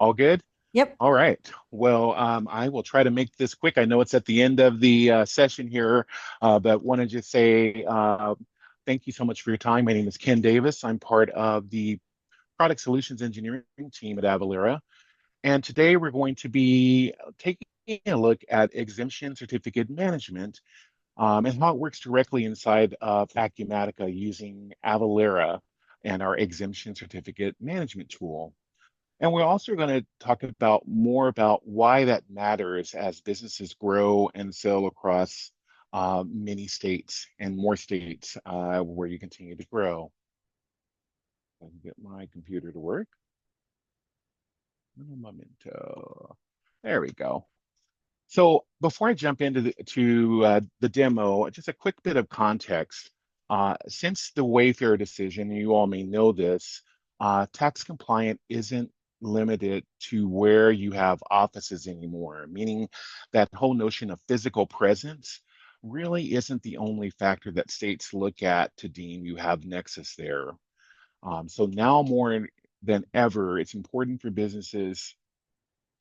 All good? Yep. All right. Well, I will try to make this quick. I know it's at the end of the session here, but want to just say thank you so much for your time. My name is Ken Davis. I'm part of the Product Solutions Engineering team at Avalara. And today we're going to be taking a look at exemption certificate management and how it works directly inside of Acumatica using Avalara and our exemption certificate management tool. And we're also going to talk about more about why that matters as businesses grow and sell across many states and more states where you continue to grow. I can get my computer to work. Un momento. There we go. So before I jump into the demo, just a quick bit of context. Since the Wayfair decision, you all may know this, tax compliant isn't limited to where you have offices anymore, meaning that whole notion of physical presence really isn't the only factor that states look at to deem you have nexus there. So now more than ever, it's important for businesses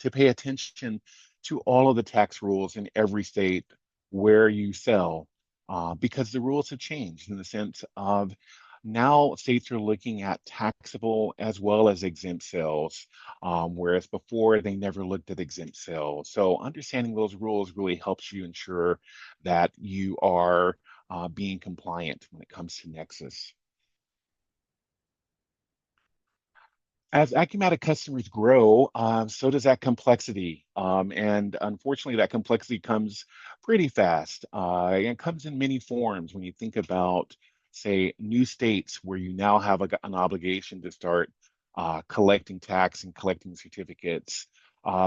to pay attention to all of the tax rules in every state where you sell, because the rules have changed in the sense of now states are looking at taxable as well as exempt sales, whereas before they never looked at exempt sales. So understanding those rules really helps you ensure that you are being compliant when it comes to Nexus. As Acumatica customers grow, so does that complexity. And unfortunately, that complexity comes pretty fast. And it comes in many forms when you think about, say, new states where you now have an obligation to start collecting tax and collecting certificates.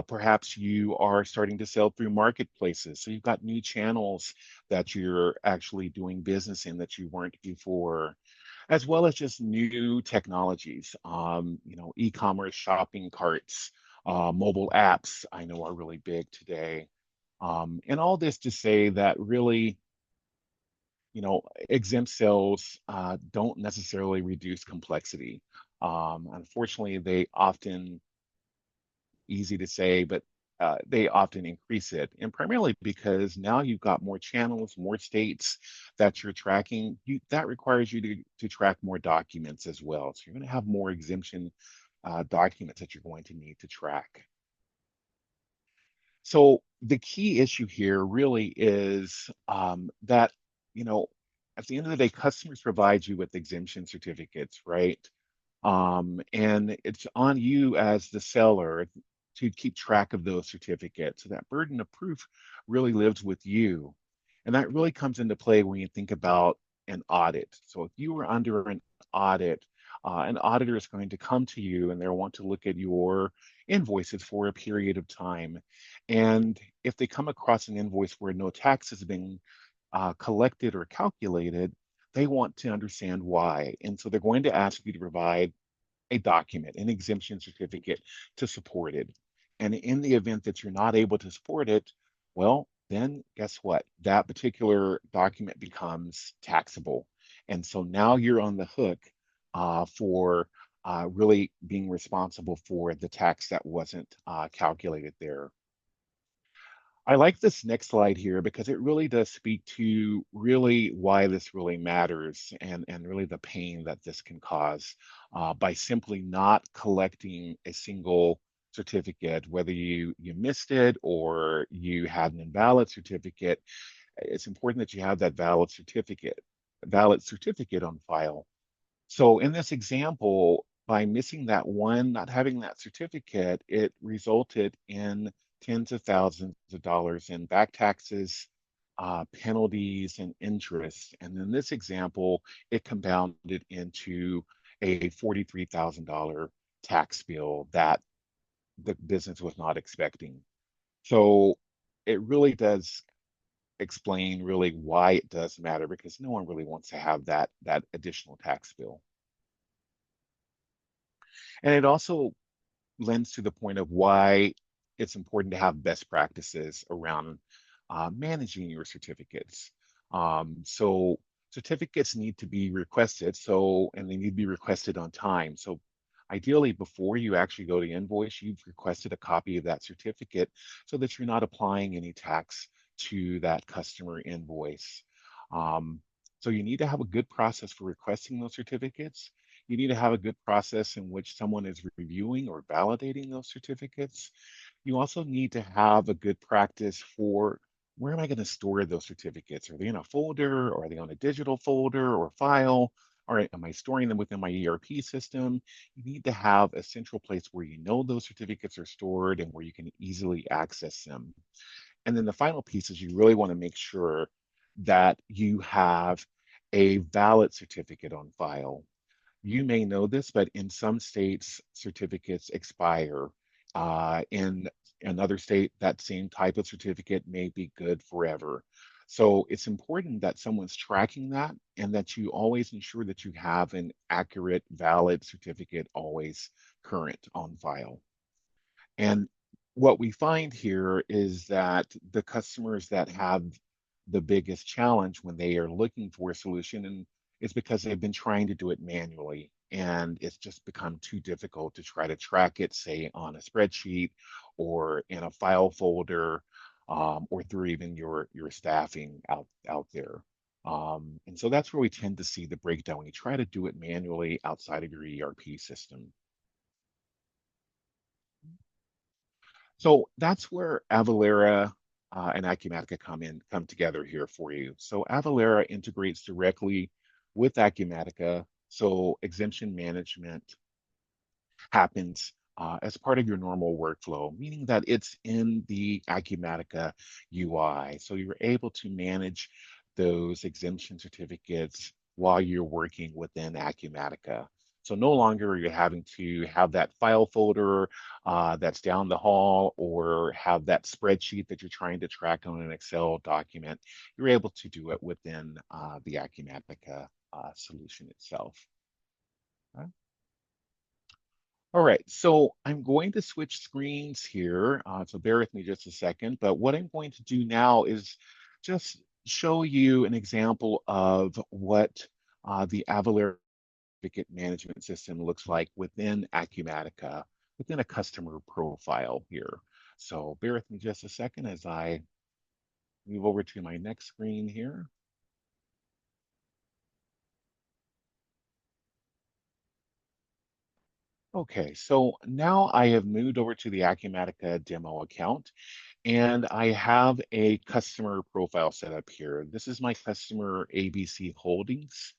Perhaps you are starting to sell through marketplaces. So you've got new channels that you're actually doing business in that you weren't before, as well as just new technologies. E-commerce shopping carts, mobile apps, I know are really big today. And all this to say that really, exempt sales don't necessarily reduce complexity. Unfortunately, they often, easy to say, but they often increase it, and primarily because now you've got more channels, more states that you're tracking. That requires you to track more documents as well. So you're going to have more exemption documents that you're going to need to track. So the key issue here really is that, you know, at the end of the day, customers provide you with exemption certificates, right? And it's on you as the seller to keep track of those certificates. So that burden of proof really lives with you. And that really comes into play when you think about an audit. So if you were under an auditor is going to come to you and they'll want to look at your invoices for a period of time. And if they come across an invoice where no tax has been collected or calculated, they want to understand why. And so they're going to ask you to provide a document, an exemption certificate to support it. And in the event that you're not able to support it, well, then guess what? That particular document becomes taxable. And so now you're on the hook for really being responsible for the tax that wasn't calculated there. I like this next slide here because it really does speak to really why this really matters and really the pain that this can cause by simply not collecting a single certificate, whether you missed it or you had an invalid certificate. It's important that you have that valid certificate on file. So in this example, by missing that one, not having that certificate, it resulted in tens of thousands of dollars in back taxes, penalties, and interest. And in this example, it compounded into a $43,000 tax bill that the business was not expecting. So it really does explain really why it does matter because no one really wants to have that additional tax bill. And it also lends to the point of why it's important to have best practices around managing your certificates. So certificates need to be requested, and they need to be requested on time. So Ideally, before you actually go to invoice, you've requested a copy of that certificate so that you're not applying any tax to that customer invoice. Um, so you need to have a good process for requesting those certificates. You need to have a good process in which someone is reviewing or validating those certificates. You also need to have a good practice for where am I going to store those certificates? Are they in a folder, or are they on a digital folder or file? All right, am I storing them within my ERP system? You need to have a central place where you know those certificates are stored and where you can easily access them. And then the final piece is you really want to make sure that you have a valid certificate on file. You may know this, but in some states, certificates expire. In another state, that same type of certificate may be good forever. So it's important that someone's tracking that and that you always ensure that you have an accurate, valid certificate always current on file. And what we find here is that the customers that have the biggest challenge when they are looking for a solution, and it's because they've been trying to do it manually, and it's just become too difficult to try to track it, say, on a spreadsheet or in a file folder, or through even your staffing out there. And so that's where we tend to see the breakdown when you try to do it manually outside of your ERP system. So that's where Avalara and Acumatica come together here for you. So Avalara integrates directly with Acumatica. So exemption management happens as part of your normal workflow, meaning that it's in the Acumatica UI. So you're able to manage those exemption certificates while you're working within Acumatica. So no longer are you having to have that file folder that's down the hall or have that spreadsheet that you're trying to track on an Excel document. You're able to do it within the Acumatica solution itself. Right? All right, so I'm going to switch screens here, so bear with me just a second. But what I'm going to do now is just show you an example of what the Avalara certificate management system looks like within Acumatica, within a customer profile here. So bear with me just a second as I move over to my next screen here. Okay, so now I have moved over to the Acumatica demo account. And I have a customer profile set up here. This is my customer ABC Holdings.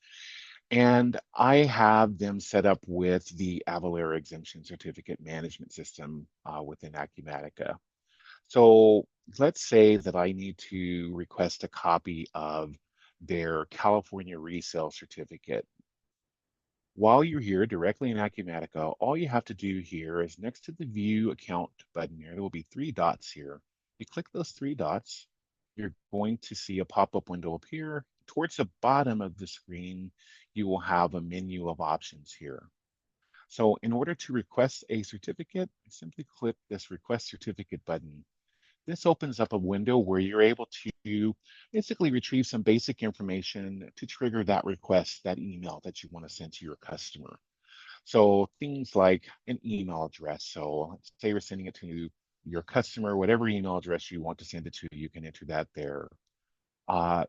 And I have them set up with the Avalara Exemption Certificate Management System within Acumatica. So let's say that I need to request a copy of their California resale certificate. While you're here directly in Acumatica, all you have to do here is next to the View Account button here, there will be three dots here. You click those three dots, you're going to see a pop-up window appear. Towards the bottom of the screen, you will have a menu of options here. So in order to request a certificate, simply click this Request Certificate button. This opens up a window where you're able to basically retrieve some basic information to trigger that request, that email that you want to send to your customer. So things like an email address. So let's say you're sending it to your customer, whatever email address you want to send it to, you can enter that there.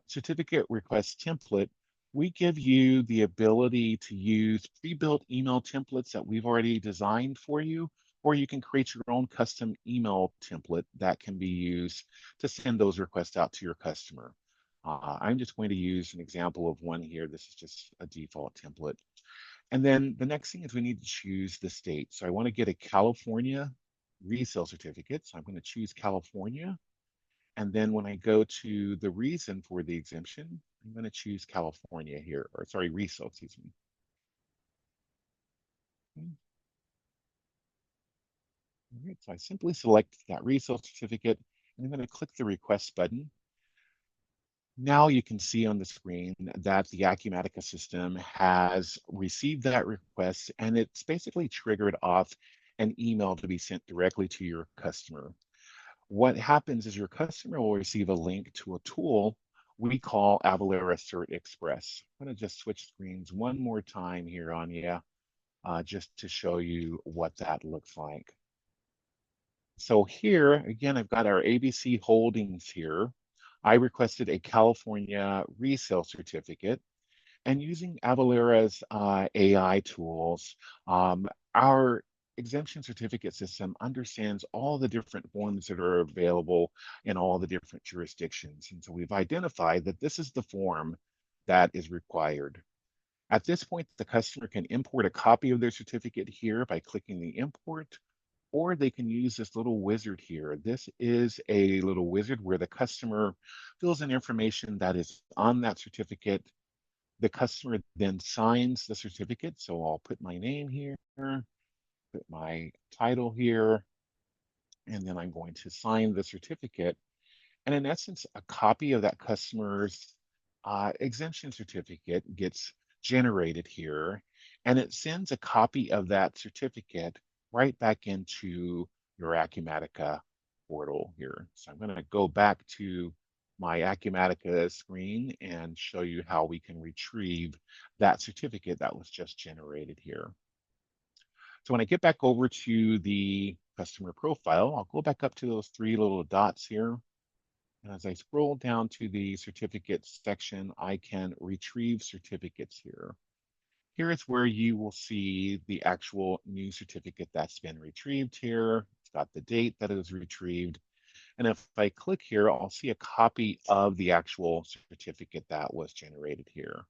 Certificate request template, we give you the ability to use pre-built email templates that we've already designed for you, or you can create your own custom email template that can be used to send those requests out to your customer. I'm just going to use an example of one here. This is just a default template. And then the next thing is we need to choose the state. So I want to get a California resale certificate. So I'm going to choose California. And then when I go to the reason for the exemption, I'm going to choose California here, or sorry, resale, excuse me. Okay. All right, so I simply select that resale certificate, and I'm going to click the request button. Now you can see on the screen that the Acumatica system has received that request, and it's basically triggered off an email to be sent directly to your customer. What happens is your customer will receive a link to a tool we call Avalara Cert Express. I'm going to just switch screens one more time here on you. just to show you what that looks like. So here, again, I've got our ABC Holdings here. I requested a California resale certificate, and using Avalara's AI tools, our exemption certificate system understands all the different forms that are available in all the different jurisdictions. And so we've identified that this is the form that is required. At this point, the customer can import a copy of their certificate here by clicking the import, or they can use this little wizard here. This is a little wizard where the customer fills in information that is on that certificate. The customer then signs the certificate. So I'll put my name here, put my title here, and then I'm going to sign the certificate. And in essence, a copy of that customer's exemption certificate gets generated here, and it sends a copy of that certificate right back into your Acumatica portal here. So I'm going to go back to my Acumatica screen and show you how we can retrieve that certificate that was just generated here. So when I get back over to the customer profile, I'll go back up to those three little dots here, and as I scroll down to the certificates section, I can retrieve certificates here. Here is where you will see the actual new certificate that's been retrieved here. It's got the date that it was retrieved. And if I click here, I'll see a copy of the actual certificate that was generated here.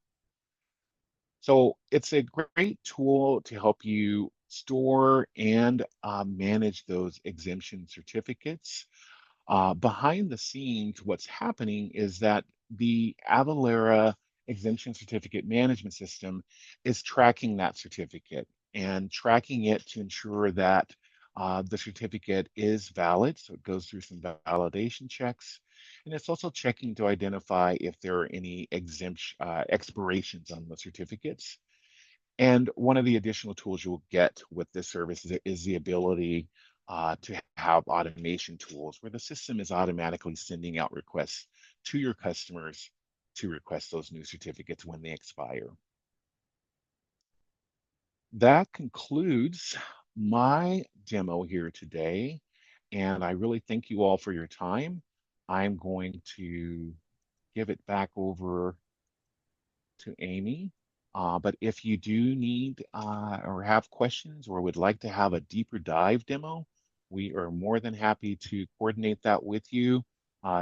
So it's a great tool to help you store and manage those exemption certificates. Behind the scenes, what's happening is that the Avalara exemption certificate management system is tracking that certificate and tracking it to ensure that the certificate is valid. So it goes through some validation checks. And it's also checking to identify if there are any exemption expirations on the certificates. And one of the additional tools you'll get with this service is the ability to have automation tools where the system is automatically sending out requests to your customers to request those new certificates when they expire. That concludes my demo here today, and I really thank you all for your time. I'm going to give it back over to Amy. But if you do need or have questions or would like to have a deeper dive demo, we are more than happy to coordinate that with you.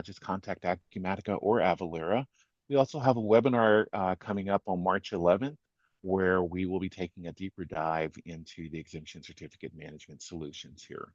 Just contact Acumatica or Avalara. We also have a webinar coming up on March 11th where we will be taking a deeper dive into the exemption certificate management solutions here.